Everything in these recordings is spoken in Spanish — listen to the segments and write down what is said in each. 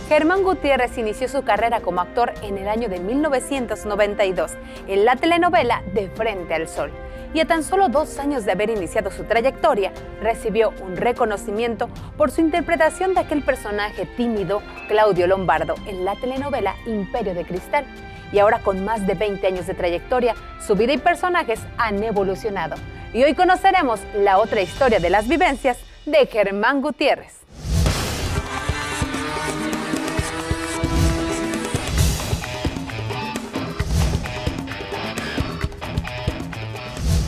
Germán Gutiérrez inició su carrera como actor en el año de 1992 en la telenovela De Frente al Sol, y a tan solo 2 años de haber iniciado su trayectoria, recibió un reconocimiento por su interpretación de aquel personaje tímido, Claudio Lombardo, en la telenovela Imperio de Cristal. Y ahora, con más de 20 años de trayectoria, su vida y personajes han evolucionado. Y hoy conoceremos la otra historia de las vivencias de Germán Gutiérrez.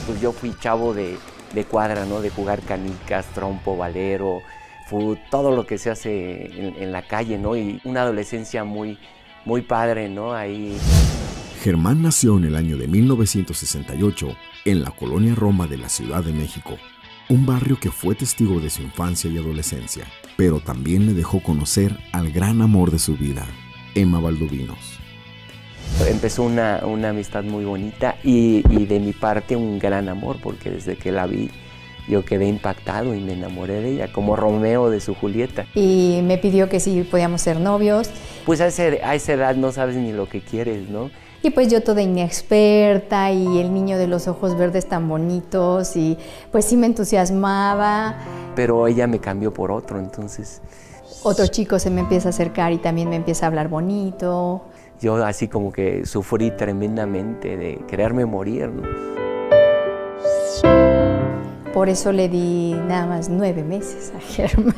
Pues yo fui chavo de cuadra, ¿no? De jugar canicas, trompo, valero, fútbol, todo lo que se hace en la calle, ¿no? Y una adolescencia muy padre, ¿no? Ahí. Germán nació en el año de 1968 en la colonia Roma de la Ciudad de México, un barrio que fue testigo de su infancia y adolescencia, pero también le dejó conocer al gran amor de su vida, Emma Valdovinos. Empezó una amistad muy bonita y de mi parte un gran amor, porque desde que la vi yo quedé impactado y me enamoré de ella, como Romeo de su Julieta. Y me pidió que si podíamos ser novios. Pues a esa edad no sabes ni lo que quieres, ¿no? Y pues yo toda inexperta y el niño de los ojos verdes tan bonitos y pues sí me entusiasmaba. Pero ella me cambió por otro, entonces. Otro chico se me empieza a acercar y también me empieza a hablar bonito. Yo así como que sufrí tremendamente de quererme morir, ¿no? Por eso le di nada más 9 meses a Germán.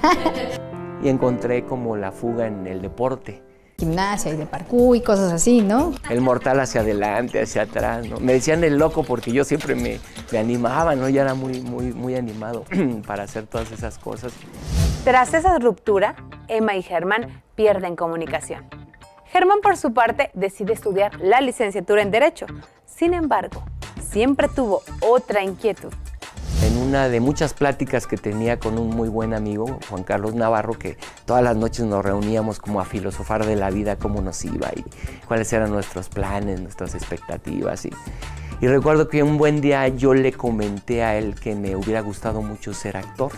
Y encontré como la fuga en el deporte. Gimnasia y de parkour y cosas así, ¿no? El mortal hacia adelante, hacia atrás, ¿no? Me decían el loco porque yo siempre me animaba, ¿no? Ya era muy animado para hacer todas esas cosas. Tras esa ruptura, Emma y Germán pierden comunicación. Germán, por su parte, decide estudiar la licenciatura en Derecho. Sin embargo, siempre tuvo otra inquietud. En una de muchas pláticas que tenía con un muy buen amigo, Juan Carlos Navarro, que todas las noches nos reuníamos como a filosofar de la vida, cómo nos iba y cuáles eran nuestros planes, nuestras expectativas. Y recuerdo que un buen día yo le comenté a él que me hubiera gustado mucho ser actor.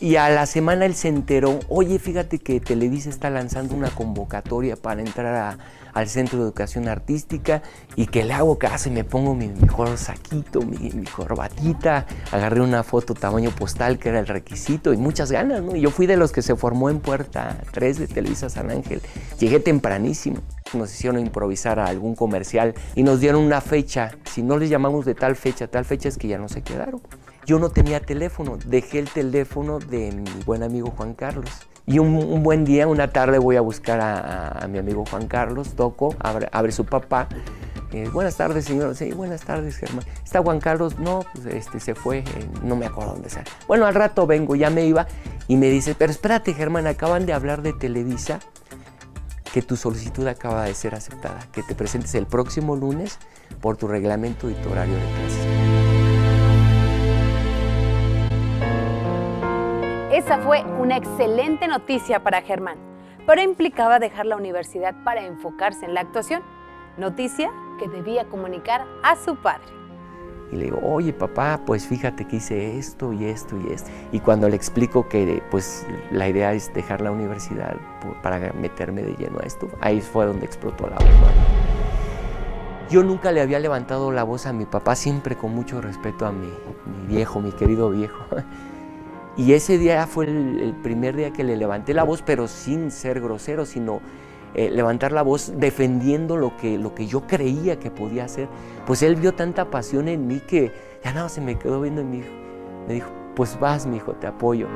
Y a la semana él se enteró, oye, fíjate que Televisa está lanzando una convocatoria para entrar al Centro de Educación Artística, y que le hago caso y me pongo mi mejor saquito, mi corbatita, agarré una foto tamaño postal que era el requisito y muchas ganas, ¿no? Y yo fui de los que se formó en Puerta 3 de Televisa San Ángel, llegué tempranísimo. Nos hicieron improvisar a algún comercial y nos dieron una fecha, si no les llamamos de tal fecha es que ya no se quedaron. Yo no tenía teléfono, dejé el teléfono de mi buen amigo Juan Carlos. Y un buen día, una tarde, voy a buscar a mi amigo Juan Carlos, toco, abre su papá. Buenas tardes, señor. Sí, buenas tardes, Germán. ¿Está Juan Carlos? No, pues se fue, no me acuerdo dónde está. Bueno, al rato vengo, ya me iba, y me dice, pero espérate, Germán, acaban de hablar de Televisa, que tu solicitud acaba de ser aceptada, que te presentes el próximo lunes por tu reglamento y tu horario de clases. Esa fue una excelente noticia para Germán, pero implicaba dejar la universidad para enfocarse en la actuación, noticia que debía comunicar a su padre. Y le digo, oye papá, pues fíjate que hice esto y esto y esto. Y cuando le explico que pues la idea es dejar la universidad para meterme de lleno a esto, ahí fue donde explotó la bomba. Yo nunca le había levantado la voz a mi papá, siempre con mucho respeto a mi viejo, mi querido viejo. Y ese día fue el primer día que le levanté la voz, pero sin ser grosero, sino levantar la voz defendiendo lo que yo creía que podía hacer. Pues él vio tanta pasión en mí que ya nada, se me quedó viendo en mí. Me dijo, pues vas, mijo, te apoyo.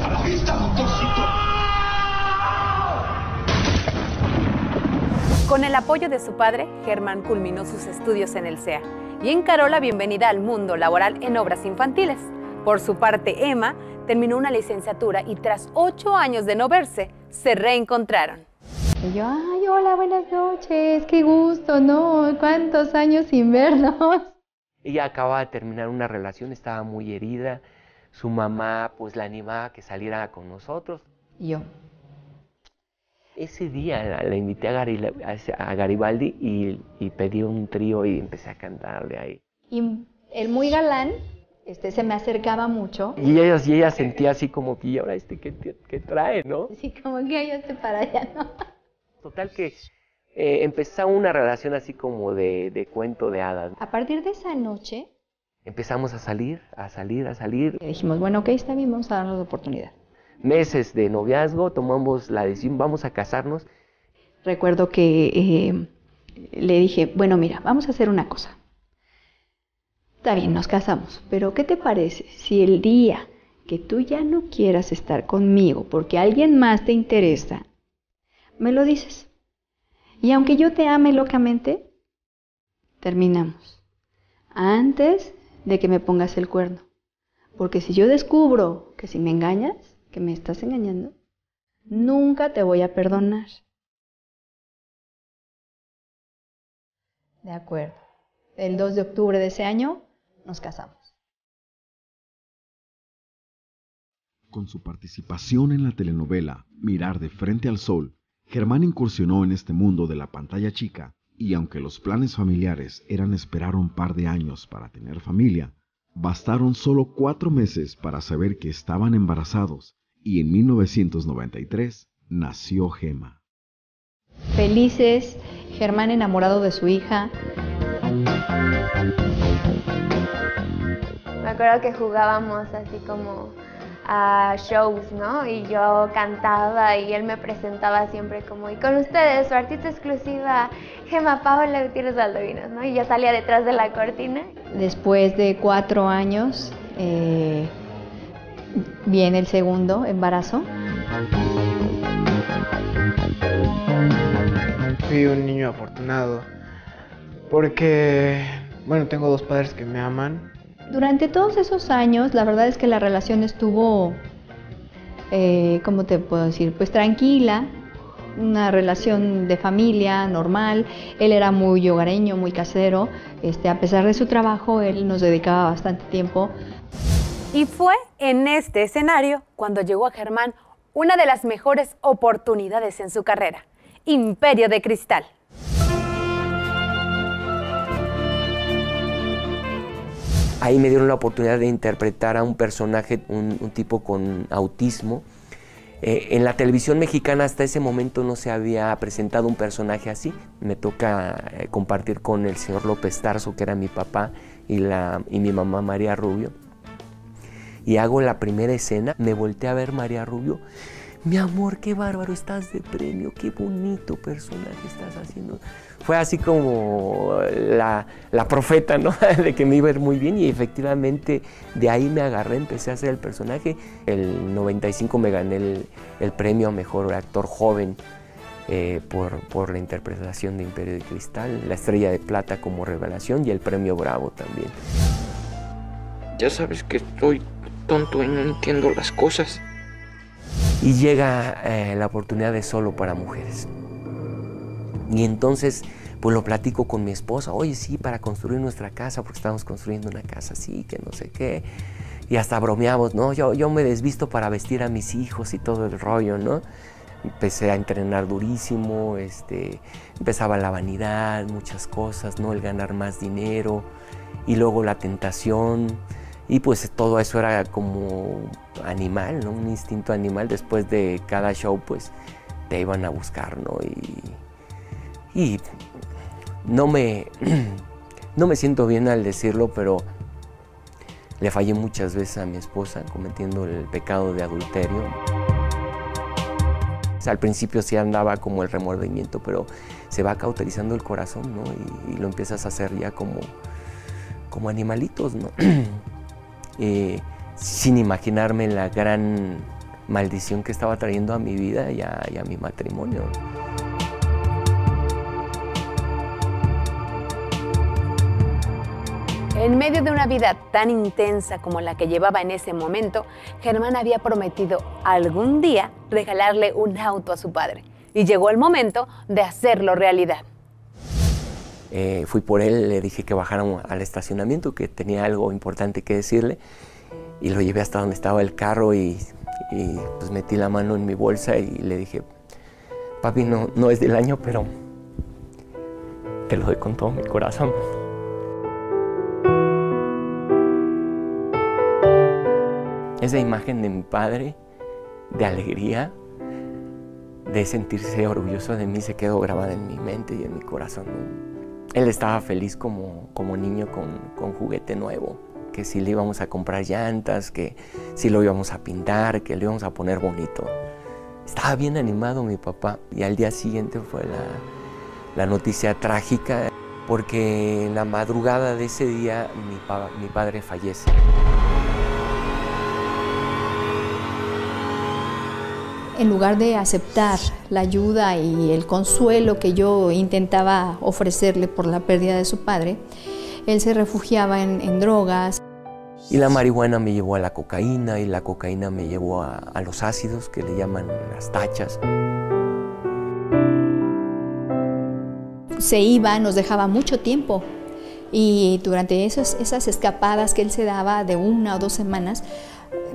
¡A la vista, doctorcito! Con el apoyo de su padre, Germán culminó sus estudios en el CEA y encaró la bienvenida al mundo laboral en obras infantiles. Por su parte, Emma terminó una licenciatura y tras 8 años de no verse, se reencontraron. Y yo, ay, hola, buenas noches, qué gusto, ¿no? ¿Cuántos años sin vernos? Ella acababa de terminar una relación, estaba muy herida. Su mamá pues la animaba a que saliera con nosotros. Y yo. Ese día la invité a Garibaldi y pedí un trío y empecé a cantarle ahí. Y el muy galán Se me acercaba mucho. Y ella sentía así como que, ¿y ahora qué trae, no? Sí, como que yo estoy para allá, ¿no? Total que empezó una relación así como de cuento de hadas. A partir de esa noche, empezamos a salir. y dijimos, bueno, ok, está bien, vamos a darnos la oportunidad. Meses de noviazgo, tomamos la decisión, vamos a casarnos. Recuerdo que le dije, bueno, mira, vamos a hacer una cosa. Está bien, nos casamos, pero ¿qué te parece si el día que tú ya no quieras estar conmigo porque alguien más te interesa, me lo dices? Y aunque yo te ame locamente, terminamos antes de que me pongas el cuerno. Porque si yo descubro que si me engañas, que me estás engañando, nunca te voy a perdonar. De acuerdo. El 2 de octubre de ese año nos casamos. Con su participación en la telenovela Mirar de frente al sol, Germán incursionó en este mundo de la pantalla chica y aunque los planes familiares eran esperar un par de años para tener familia, bastaron solo 4 meses para saber que estaban embarazados y en 1993 nació Gema. Felices, Germán enamorado de su hija. Me acuerdo que jugábamos así como a shows, ¿no? Y yo cantaba y él me presentaba siempre como, y con ustedes, su artista exclusiva, Gema Paola Gutiérrez Valdovinos, ¿no? Y yo salía detrás de la cortina. Después de 4 años, viene el segundo embarazo. Fui un niño afortunado porque, bueno, tengo 2 padres que me aman. Durante todos esos años, la verdad es que la relación estuvo, ¿cómo te puedo decir? Pues tranquila, una relación de familia normal. Él era muy hogareño, muy casero. A pesar de su trabajo, él nos dedicaba bastante tiempo. Y fue en este escenario cuando llegó a Germán una de las mejores oportunidades en su carrera, Imperio de Cristal. Ahí me dieron la oportunidad de interpretar a un personaje, un tipo con autismo. En la televisión mexicana hasta ese momento no se había presentado un personaje así. Me toca compartir con el señor López Tarso, que era mi papá, y mi mamá María Rubio. Y hago la primera escena, me volteé a ver María Rubio. Mi amor, qué bárbaro, estás de premio, qué bonito personaje estás haciendo. Fue así como la profeta, ¿no? De que me iba a ir muy bien y efectivamente de ahí me agarré, empecé a hacer el personaje. El 95 me gané el premio a Mejor Actor Joven por la interpretación de Imperio de Cristal, la Estrella de Plata como revelación y el premio Bravo también. Ya sabes que estoy tonto y no entiendo las cosas. Y llega la oportunidad de Solo para Mujeres. Y entonces, pues lo platico con mi esposa. Oye, sí, para construir nuestra casa, porque estamos construyendo una casa así, que no sé qué. Y hasta bromeamos, ¿no? Yo me desvisto para vestir a mis hijos y todo el rollo, ¿no? Empecé a entrenar durísimo, empezaba la vanidad, muchas cosas, ¿no? El ganar más dinero y luego la tentación. Y pues todo eso era como animal, ¿no? Un instinto animal. Después de cada show, pues te iban a buscar, ¿no? Y no me siento bien al decirlo, pero le fallé muchas veces a mi esposa cometiendo el pecado de adulterio. O sea, al principio sí andaba como el remordimiento, pero se va cauterizando el corazón, ¿no? Y lo empiezas a hacer ya como animalitos, ¿no? Sin imaginarme la gran maldición que estaba trayendo a mi vida y a mi matrimonio. En medio de una vida tan intensa como la que llevaba en ese momento, Germán había prometido algún día regalarle un auto a su padre. Y llegó el momento de hacerlo realidad. Fui por él, le dije que bajara al estacionamiento, que tenía algo importante que decirle. Y lo llevé hasta donde estaba el carro y pues metí la mano en mi bolsa y le dije, papi, no es del año, pero te lo doy con todo mi corazón. Esa imagen de mi padre, de alegría, de sentirse orgulloso de mí, se quedó grabada en mi mente y en mi corazón. Él estaba feliz como niño con juguete nuevo, que si le íbamos a comprar llantas, que si lo íbamos a pintar, que le íbamos a poner bonito. Estaba bien animado mi papá, y al día siguiente fue la noticia trágica, porque en la madrugada de ese día mi padre fallece. En lugar de aceptar la ayuda y el consuelo que yo intentaba ofrecerle por la pérdida de su padre, él se refugiaba en drogas. Y la marihuana me llevó a la cocaína, y la cocaína me llevó a los ácidos, que le llaman las tachas. Se iba, nos dejaba mucho tiempo, y durante esas escapadas que él se daba de 1 o 2 semanas,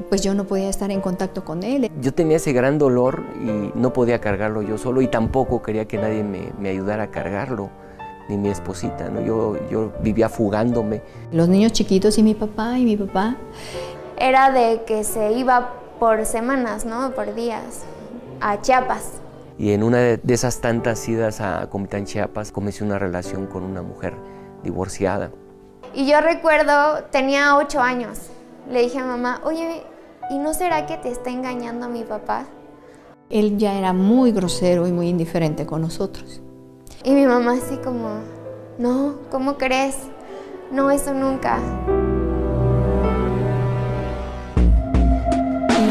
pues yo no podía estar en contacto con él. Yo tenía ese gran dolor y no podía cargarlo yo solo, y tampoco quería que nadie me ayudara a cargarlo, ni mi esposita, ¿no? Yo vivía fugándome. Los niños chiquitos y mi papá. Era de que se iba por semanas, ¿no? Por días, a Chiapas. Y en una de esas tantas idas a Comitán, Chiapas, comencé una relación con una mujer divorciada. Y yo recuerdo, tenía 8 años. Le dije a mamá, oye, ¿y no será que te está engañando mi papá? Él ya era muy grosero y muy indiferente con nosotros. Y mi mamá así como, no, ¿cómo crees? No, eso nunca.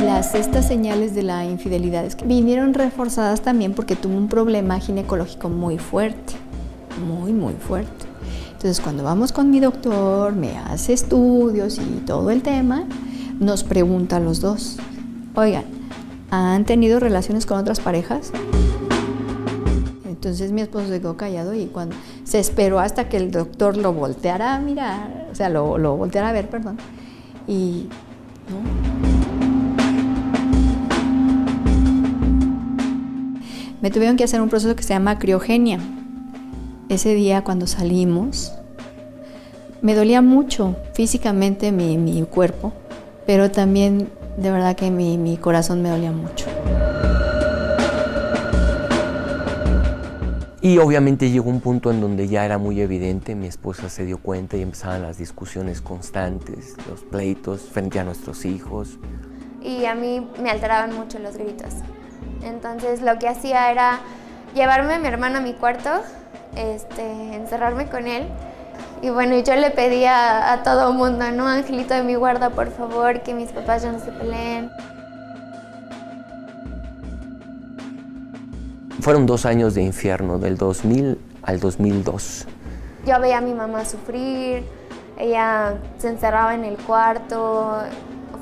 Y estas señales de la infidelidad vinieron reforzadas también porque tuvo un problema ginecológico muy fuerte, muy fuerte. Entonces, cuando vamos con mi doctor, me hace estudios y todo el tema, nos pregunta a los dos, oigan, ¿han tenido relaciones con otras parejas? Entonces mi esposo se quedó callado y cuando se esperó hasta que el doctor lo volteara a mirar, o sea, lo volteara a ver, perdón, y no. Me tuvieron que hacer un proceso que se llama criogenia. Ese día cuando salimos, me dolía mucho físicamente mi cuerpo, pero también de verdad que mi corazón me dolía mucho. Y obviamente llegó un punto en donde ya era muy evidente, mi esposa se dio cuenta y empezaban las discusiones constantes, los pleitos frente a nuestros hijos. Y a mí me alteraban mucho los gritos. Entonces lo que hacía era llevarme a mi hermano a mi cuarto, encerrarme con él. Y bueno, yo le pedía a todo mundo, ¿no? Angelito de mi guarda, por favor, que mis papás ya no se peleen. Fueron 2 años de infierno, del 2000 al 2002. Yo veía a mi mamá sufrir, ella se encerraba en el cuarto,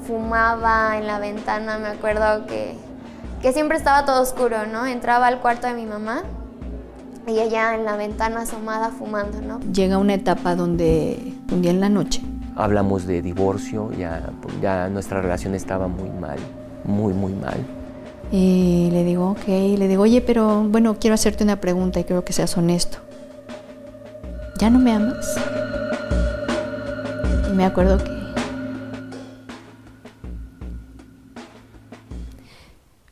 fumaba en la ventana, me acuerdo que siempre estaba todo oscuro, ¿no? Entraba al cuarto de mi mamá y ella en la ventana asomada fumando, ¿no? Llega una etapa donde un día en la noche hablamos de divorcio, ya nuestra relación estaba muy mal, muy mal. Y le digo, ok, oye, pero bueno, quiero hacerte una pregunta y creo que seas honesto. ¿Ya no me amas? Y me acuerdo que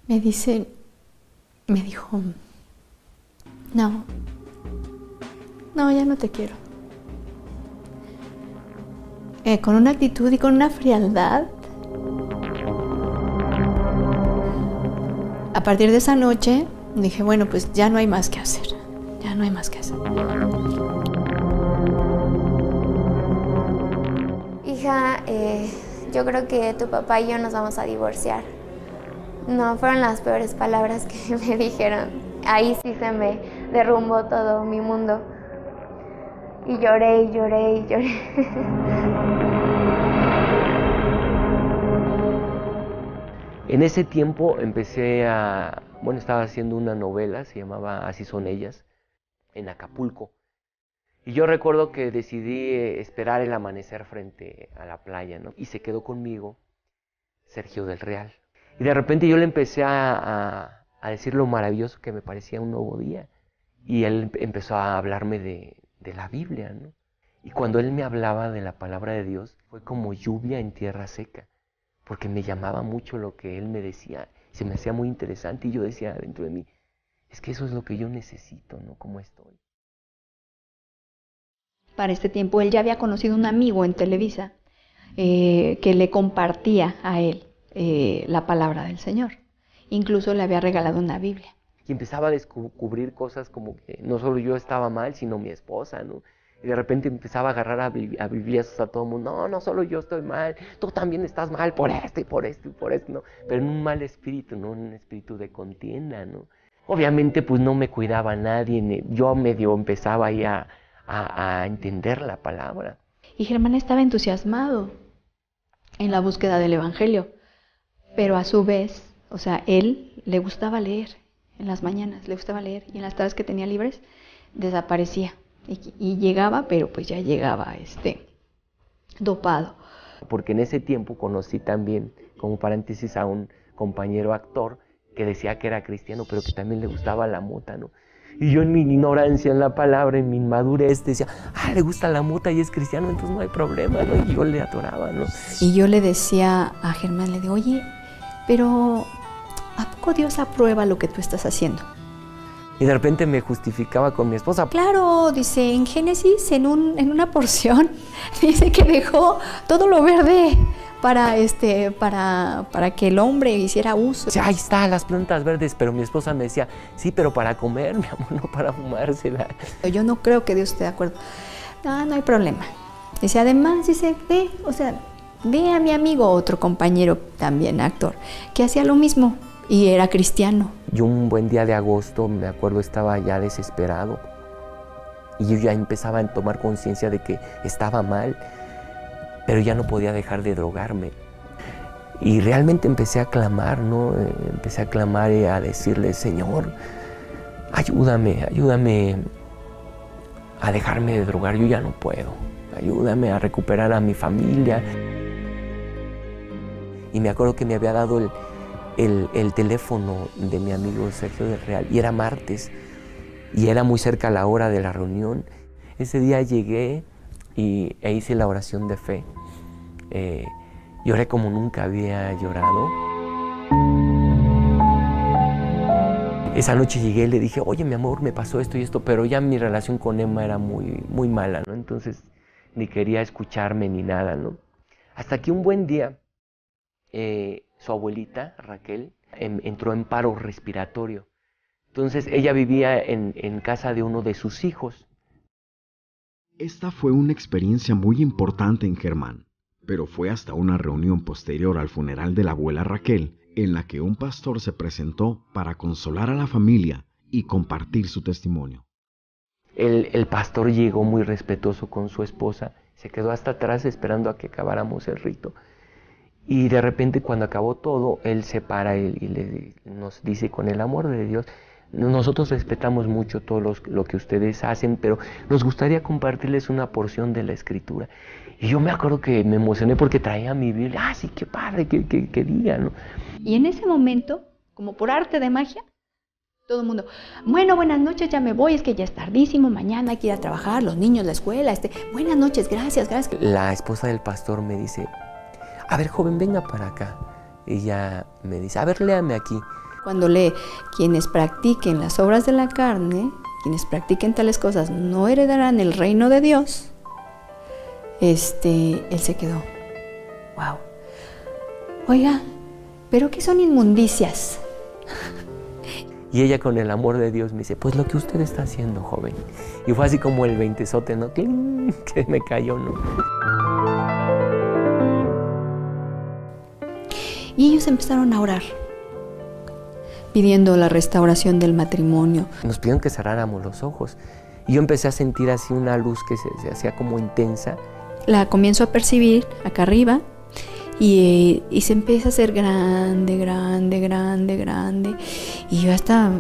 me dijo, no, ya no te quiero. Con una actitud y con una frialdad. A partir de esa noche dije, bueno, pues ya no hay más que hacer, Hija, yo creo que tu papá y yo nos vamos a divorciar. No, fueron las peores palabras que me dijeron. Ahí sí se me derrumbó todo mi mundo. Y lloré. En ese tiempo estaba haciendo una novela, se llamaba Así son ellas, en Acapulco. Y yo recuerdo que decidí esperar el amanecer frente a la playa, ¿no? Y se quedó conmigo Sergio del Real. Y de repente yo le empecé a decir lo maravilloso que me parecía un nuevo día. Y él empezó a hablarme de la Biblia, ¿no? Y cuando él me hablaba de la palabra de Dios, fue como lluvia en tierra seca. porque me llamaba mucho lo que él me decía, se me hacía muy interesante y yo decía dentro de mí, es que eso es lo que yo necesito, ¿no? Como estoy. Para este tiempo él ya había conocido un amigo en Televisa que le compartía a él la palabra del Señor. Incluso le había regalado una Biblia. Y empezaba a descubrir cosas como que no solo yo estaba mal, sino mi esposa, ¿no? Y de repente empezaba a agarrar a bibliazos a todo el mundo. No solo yo estoy mal, tú también estás mal por esto y por esto y por esto, ¿no? Pero en un mal espíritu, ¿no? En un espíritu de contienda, ¿no? Obviamente, pues no me cuidaba nadie. Yo medio empezaba ahí a entender la palabra. Y Germán estaba entusiasmado en la búsqueda del Evangelio. Pero a su vez, o sea, él le gustaba leer en las mañanas, le gustaba leer. Y en las tardes que tenía libres, desaparecía. Y llegaba, pero pues ya llegaba dopado. Porque en ese tiempo conocí también, como paréntesis, a un compañero actor que decía que era cristiano, pero que también le gustaba la mota, ¿no? Y yo en mi ignorancia en la palabra, en mi inmadurez, decía, le gusta la mota y es cristiano, entonces no hay problema, ¿no? Y yo le adoraba, ¿no? Y yo le decía a Germán, le digo, oye, pero ¿a poco Dios aprueba lo que tú estás haciendo? Y de repente me justificaba con mi esposa. Claro, dice, en Génesis, en una porción, dice que dejó todo lo verde para que el hombre hiciera uso. Sí, ahí está, las plantas verdes, pero mi esposa me decía, sí, pero para comer, mi amor, no para fumársela. Yo no creo que Dios esté de acuerdo. No hay problema. Dice, además, dice, ve a mi amigo, otro compañero también actor, que hacía lo mismo. Y era cristiano. Yo un buen día de agosto, me acuerdo, estaba ya desesperado. Y yo ya empezaba a tomar conciencia de que estaba mal, pero ya no podía dejar de drogarme. Y realmente empecé a clamar, ¿no? Empecé a clamar y a decirle, Señor, ayúdame a dejarme de drogar, yo ya no puedo. Ayúdame a recuperar a mi familia. Y me acuerdo que me había dado el teléfono de mi amigo Sergio del Real, y era martes, y era muy cerca la hora de la reunión. Ese día llegué e hice la oración de fe. Lloré como nunca había llorado. Esa noche llegué y le dije, oye, mi amor, me pasó esto y esto, pero ya mi relación con Emma era muy, muy mala, ¿no? Entonces ni quería escucharme ni nada, ¿no? Hasta que un buen día, su abuelita, Raquel, entró en paro respiratorio. Entonces ella vivía en casa de uno de sus hijos. Esta fue una experiencia muy importante en Germán, pero fue hasta una reunión posterior al funeral de la abuela Raquel, en la que un pastor se presentó para consolar a la familia y compartir su testimonio. El pastor llegó muy respetuoso con su esposa, se quedó hasta atrás esperando a que acabáramos el rito. Y de repente, cuando acabó todo, él se para y nos dice, con el amor de Dios, nosotros respetamos mucho todo lo que ustedes hacen, pero nos gustaría compartirles una porción de la Escritura. Y yo me acuerdo que me emocioné porque traía mi Biblia. Sí, qué padre, qué día, ¿no? Y en ese momento, como por arte de magia, todo el mundo, bueno, buenas noches, ya me voy, es que ya es tardísimo, mañana hay que ir a trabajar, los niños, la escuela, buenas noches, gracias. La esposa del pastor me dice, a ver, joven, venga para acá. Y ella me dice, a ver, léame aquí. Cuando lee, quienes practiquen las obras de la carne, quienes practiquen tales cosas, no heredarán el reino de Dios. Él se quedó, wow. Oiga, ¿pero qué son inmundicias? Y ella, con el amor de Dios, me dice, pues lo que usted está haciendo, joven. Y fue así como el veintesote, ¿no? Que me cayó, ¿no? Y ellos empezaron a orar, pidiendo la restauración del matrimonio. Nos pidieron que cerráramos los ojos. Y yo empecé a sentir así una luz que se hacía como intensa. La comienzo a percibir acá arriba y se empieza a hacer grande. Y yo hasta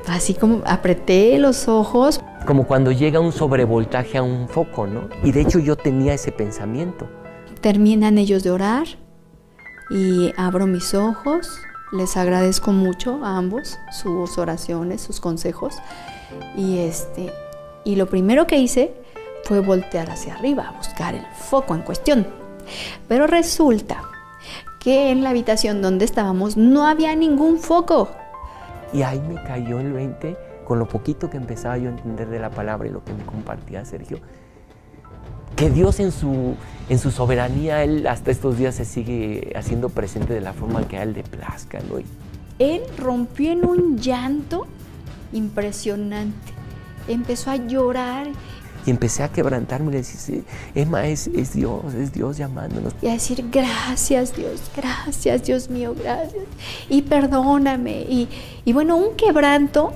así como apreté los ojos. Como cuando llega un sobrevoltaje a un foco, ¿no? Y de hecho yo tenía ese pensamiento. Terminan ellos de orar y abro mis ojos. Les agradezco mucho a ambos sus oraciones, sus consejos. Y lo primero que hice fue voltear hacia arriba a buscar el foco en cuestión. Pero resulta que en la habitación donde estábamos no había ningún foco. Y ahí me cayó el 20, con lo poquito que empezaba yo a entender de la palabra y lo que me compartía Sergio, que Dios en su soberanía, Él hasta estos días se sigue haciendo presente de la forma que a Él le plazca, ¿no? Él rompió en un llanto impresionante. Empezó a llorar. Y empecé a quebrantarme y le decía, Emma, es Dios llamándonos. Y a decir, gracias Dios mío, gracias. Y perdóname. Y bueno, un quebranto.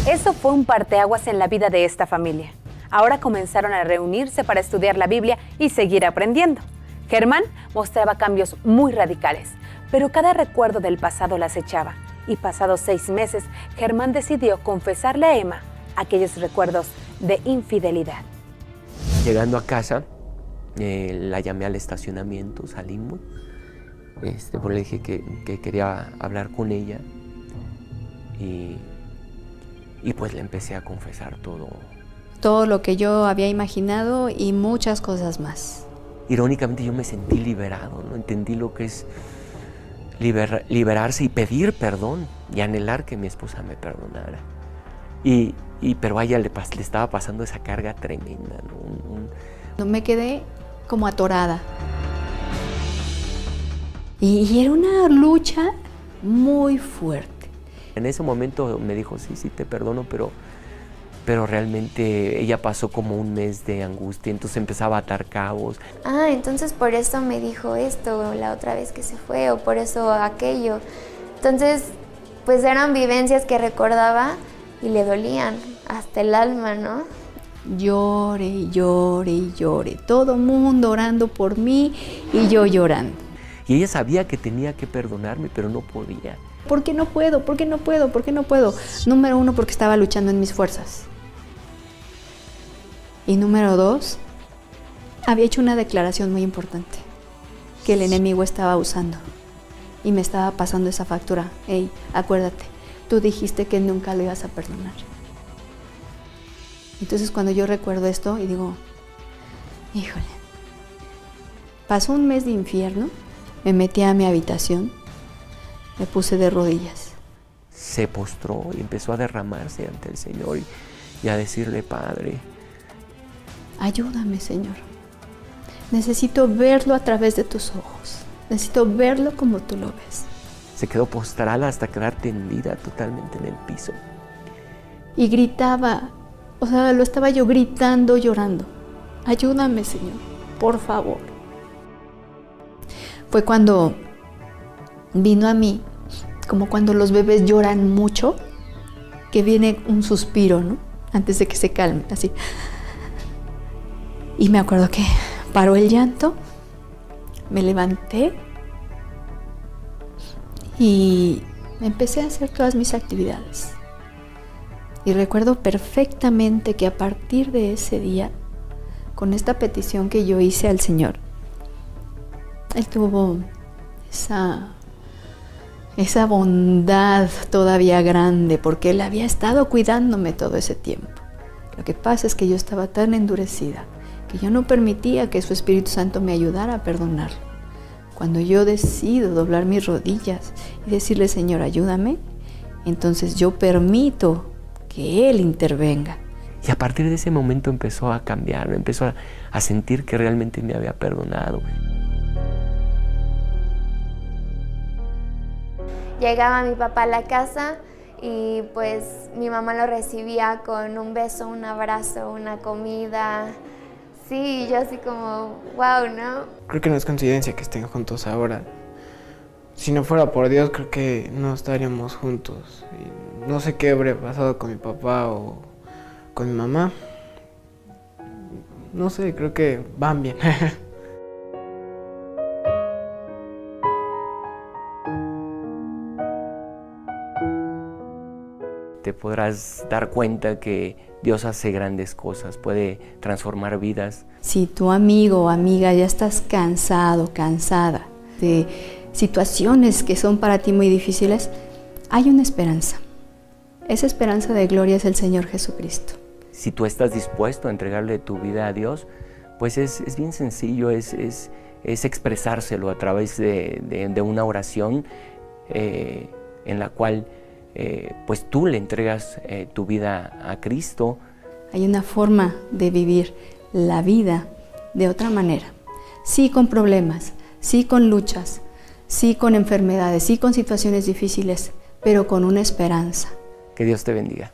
Eso fue un parteaguas en la vida de esta familia. Ahora comenzaron a reunirse para estudiar la Biblia y seguir aprendiendo. Germán mostraba cambios muy radicales, pero cada recuerdo del pasado la acechaba. Y pasados 6 meses, Germán decidió confesarle a Emma aquellos recuerdos de infidelidad. Llegando a casa, la llamé al estacionamiento, salimos. Pues le dije que quería hablar con ella. Y pues le empecé a confesar todo. Todo lo que yo había imaginado y muchas cosas más. Irónicamente yo me sentí liberado, ¿no? Entendí lo que es liberarse y pedir perdón y anhelar que mi esposa me perdonara. Pero a ella le estaba pasando esa carga tremenda, ¿no? Me quedé como atorada. Y era una lucha muy fuerte. En ese momento me dijo, sí, te perdono, pero realmente ella pasó como un mes de angustia, entonces empezaba a atar cabos. Entonces por eso me dijo esto la otra vez que se fue, o por eso aquello. Entonces, pues eran vivencias que recordaba y le dolían hasta el alma, ¿no? Llore y llore y llore, todo mundo orando por mí y yo llorando. Y ella sabía que tenía que perdonarme, pero no podía. ¿Por qué no puedo? ¿Por qué no puedo? ¿Por qué no puedo? Número 1, porque estaba luchando en mis fuerzas. Y número 2, había hecho una declaración muy importante que el enemigo estaba usando y me estaba pasando esa factura. Hey, acuérdate, tú dijiste que nunca lo ibas a perdonar. Entonces cuando yo recuerdo esto y digo, híjole, pasó un mes de infierno, me metí a mi habitación, me puse de rodillas. Se postró y empezó a derramarse ante el Señor y a decirle, Padre, ayúdame, Señor. Necesito verlo a través de tus ojos. Necesito verlo como tú lo ves. Se quedó postrada hasta quedar tendida totalmente en el piso. Y gritaba, o sea, lo estaba yo gritando, llorando. Ayúdame, Señor, por favor. Fue cuando vino a mí, como cuando los bebés lloran mucho, que viene un suspiro, ¿no? Antes de que se calmen, así. Y me acuerdo que paró el llanto, me levanté y empecé a hacer todas mis actividades. Y recuerdo perfectamente que a partir de ese día, con esta petición que yo hice al Señor, Él tuvo esa bondad todavía grande, porque Él había estado cuidándome todo ese tiempo. Lo que pasa es que yo estaba tan endurecida que yo no permitía que su Espíritu Santo me ayudara a perdonarlo. Cuando yo decido doblar mis rodillas y decirle, Señor, ayúdame, entonces yo permito que Él intervenga. Y a partir de ese momento empezó a cambiar, empezó a sentir que realmente me había perdonado. Llegaba mi papá a la casa y pues mi mamá lo recibía con un beso, un abrazo, una comida. Sí, yo así como, wow, ¿no? Creo que no es coincidencia que estén juntos ahora. Si no fuera por Dios, creo que no estaríamos juntos. Y no sé qué habría pasado con mi papá o con mi mamá. No sé, creo que van bien. Te podrás dar cuenta que Dios hace grandes cosas, puede transformar vidas. Si tu amigo o amiga ya estás cansado, cansada de situaciones que son para ti muy difíciles, hay una esperanza. Esa esperanza de gloria es el Señor Jesucristo. Si tú estás dispuesto a entregarle tu vida a Dios, pues es bien sencillo, es expresárselo a través de una oración en la cual pues tú le entregas tu vida a Cristo. Hay una forma de vivir la vida de otra manera, sí con problemas, sí con luchas, sí con enfermedades, sí con situaciones difíciles, pero con una esperanza. Que Dios te bendiga.